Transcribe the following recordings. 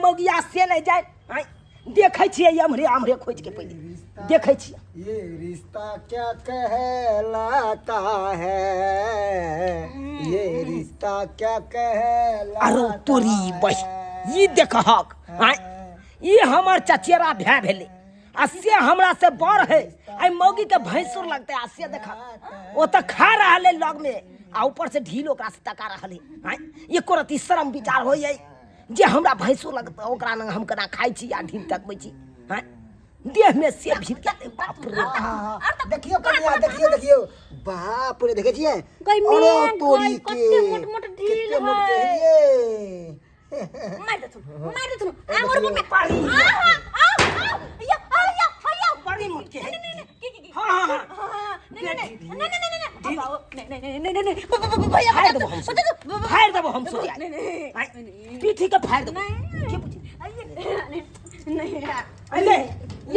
मौगिया से नहीं जाए आय देखे छिए हमरे हमरे खोज के पहले देखे छिए ये रिश्ता क्या कहलाता है ये रिश्ता क्या कहलाता अरे तोरी बस ये देखहक आय ये हमर चचेरा भै भेले आ से हमरा से बड़ है आई मौगी के भैंसुर लगते आ से देखा ओ त खा रहले लग में आ ऊपर से ढील ओकरा से तका रहले आय एको रति शर्म विचार होय जे हमरा भैंसुर लगते ओकरा न हम कना खाइ छी आ ढील तकबै छी आय देह में से भीड़ के बाप रे देखियो कन्या देखियो बाप रे देखे छिए अरे तोरी के कते मोट ढील है मार दे तू आ मोर मुंह में पानी या बड़ी मुट के हां नहीं भैया फायर दबो हम सो जाए पीठी के फायर दबो के बुझी नहीं अरे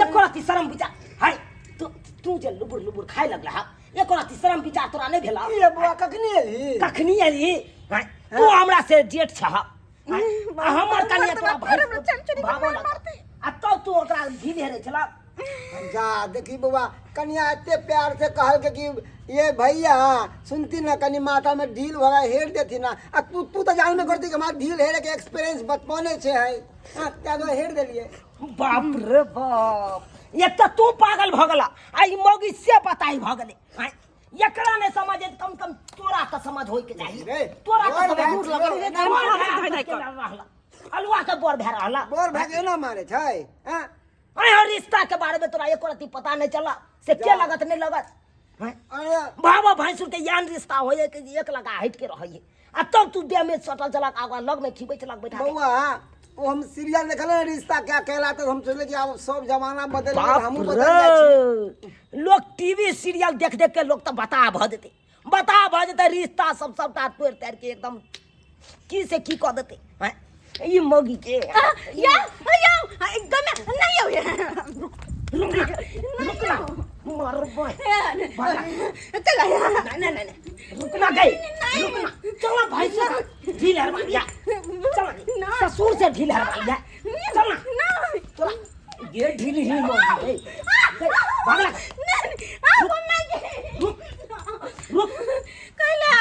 एको रति शर्म विचार हाय तू जे लुबुर खाए लगला हा एको रति शर्म विचार तोरा नहीं भेला ये बुआ कखनी एली हाय तू हमरा से जेठ छ हमर कनिया तोरा भागो लगते आ तब तू ओकरा ढील हेरे छला जा देखी बुआ कन्या इतने प्यार से कहल के कि ये भैया सुनती ना कनी माथा में ढील भरा हेर देती ना आ तू तो जान में करती कि हमारा ढील हेरे के एक्सपीरियंस बचपने से है क्या तो हेर देलिए बाप रे बाप ये तो तू पागल भगला आई मौगी से बताई भगले हाय एकरा ने समझे कम कम तोरा का समझ होय के चाहिए तोरा का समझ दूर लगे अलवा के बोर भै रहला बोर भागे ना मारे छै हां अरे रिश्ता के बारे में तोरा एको रति पता नहीं चला से क्या लगत नहीं लगत अरे बाबा भैंसुर के यान रिश्ता होय के एक लगा हट के रहय आ तब तू देह में सटल चला आगा लग में खिबै चला बैठा बउआ वो हम सीरियल देखल रिश्ता क्या कहलाता हम सोचले कि अब सब जमाना बदल गया हम बदल जाए लोग टीवी सीरियल देख देख के लोग तो बता भ देते रिश्ता सब सबटा तोड़ तार के एकदम की से की कह देते हैं ये मौगी के या एकदम नहीं हो रुकना मार बॉय चला नहीं रुकना गई रुकना चला भाई से ढील हरवा लिया चला ससुर से ढील हरवा लिया चला ये ढील ही मौगी भागला रुक कैला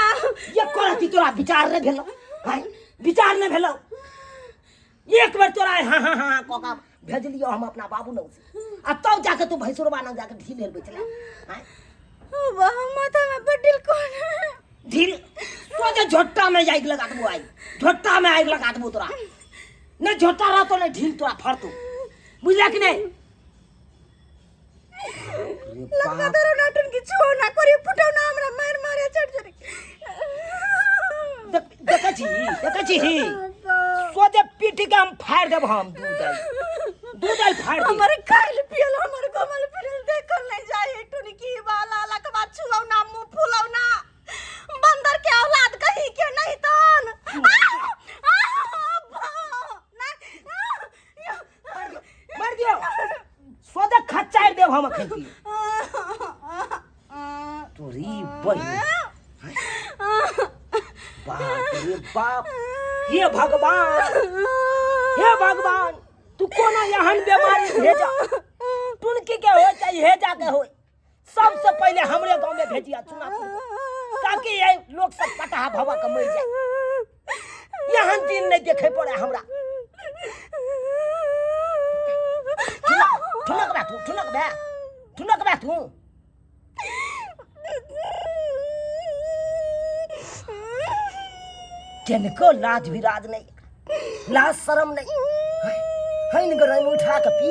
ये करती तोरा विचार नहीं भेलो हाय विचार नहीं भेलो एक बार तोरा हां कोका भेज लियो हम अपना बाबू न आ तब जाके तू भैंसुरवा न जाके ढील हेल बैठला हां वाह माथा में बडिल कौन ढील तो जे झोट्टा में आग लगा दबो आई झोट्टा में आग लगा दबो तोरा न झोट्टा रह तो न ढील तोरा फरतू बुझला कि नहीं लगातार नाटन की छो ना करी फुटाव ना हमरा मारे चढ़ देखै छी सोचे पीठी के हम फाड़ देब हम दूध आई फाड़ दे हमर खाइल पियल हमर कमल फिरल देखल नहीं जाए टुनी की वाला लकवा छुआव ना मुंह फुलाव ना बंदर के औलाद कहीं के नहीं तन मार दियो सोचे खच्चाई देब हम खेती तोरी बड़ी बाप रे बाप हे भगवान तू कोनो यहन बीमारी भेजा टुनकी के हो चाहे हेजा के हो सबसे पहले हमरे गांव में भेजिया चुना ताकि ये लोग सब कटहा भवा के मर जाए यहन दिन नहीं देखे पड़े हमरा ठुनक बा तू किनको लाज विराज नहीं लाज शर्म नहीं हइन गरम उठा के पी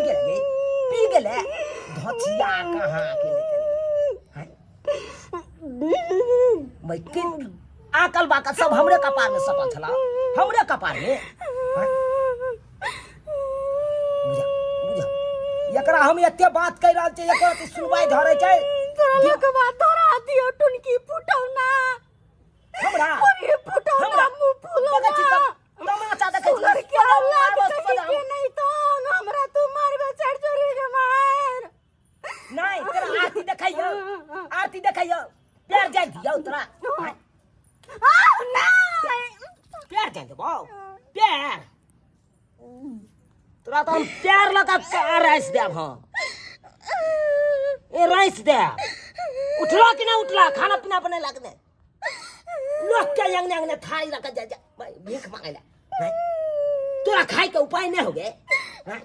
गेले धचिया कहां के मैं किन आकल बाकल सब हमरे कपार में सटल छला हमरे कपार में बुझा एकरा हम एते बात कह रहल छै एकरा की सुनवाई धरे छै तोरा के बात तोरा दियो टुनकी फुटाव ना हमरा अरे फुटाव ना मुंह फुलाव ना तमाचा देखै छी घर के औलाद कहीं नहीं तो हमरा तू मारबे चढ़ चोरी के मार नहीं तेरा आरती देखैयो प्यार जाय दियो तोरा ना प्यार जाय देबो प्यार तोरा तो हम प्यार लगा का राइस देब हम ए राइस दे उठला कि ना उठला खाना पीना बने लगने लोग के यंग यंग ने थाई रख जा भाई भीख मांगेला हैं? तोरा खाए के उपाय नहीं हो गए हैं?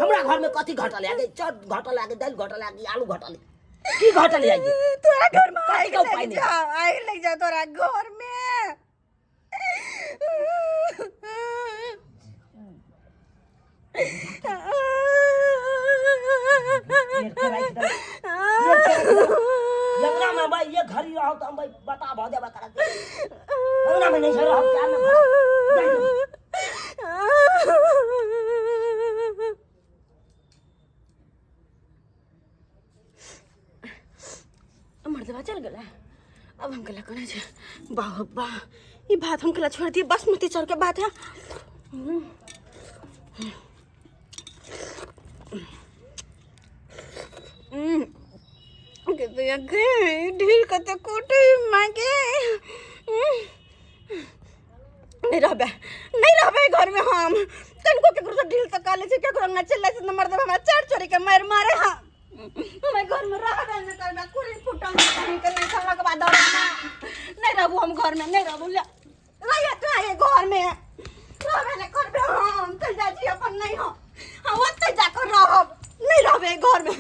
हमरा घर में कथी घटल है चट घटल है दाल घटल है आलू घटल है की घटल है तोरा घर में कथी का उपाय नहीं आग लग जा तोरा घर में यंगना में भाई ये घर ही रहो तो हम भाई बता भौ देबा करा यंगना में नहीं रहो क्या में मर्दवा चल गला अब हम गला कने छे वाह वाह ई बात हम गला छोड़ दिए बासमती चावल के बात है ढील कते कोटे मांगे नहीं रहबे घर में हम तनको केकरो से ढील तक काले से केकरो न चले से नंबर दे हमरा चार चोरी के मार मारे हां मैं घर में रहबे न करबे कुरी फुटम कहीं के नहीं खाला के बाद नहीं रहबू हम घर में नहीं रहबू ले रहिए तो आए घर में रहबे न करबे हम चल जा जी अपन नहीं हो हम ओते जाकर रहब नहीं रहबे घर में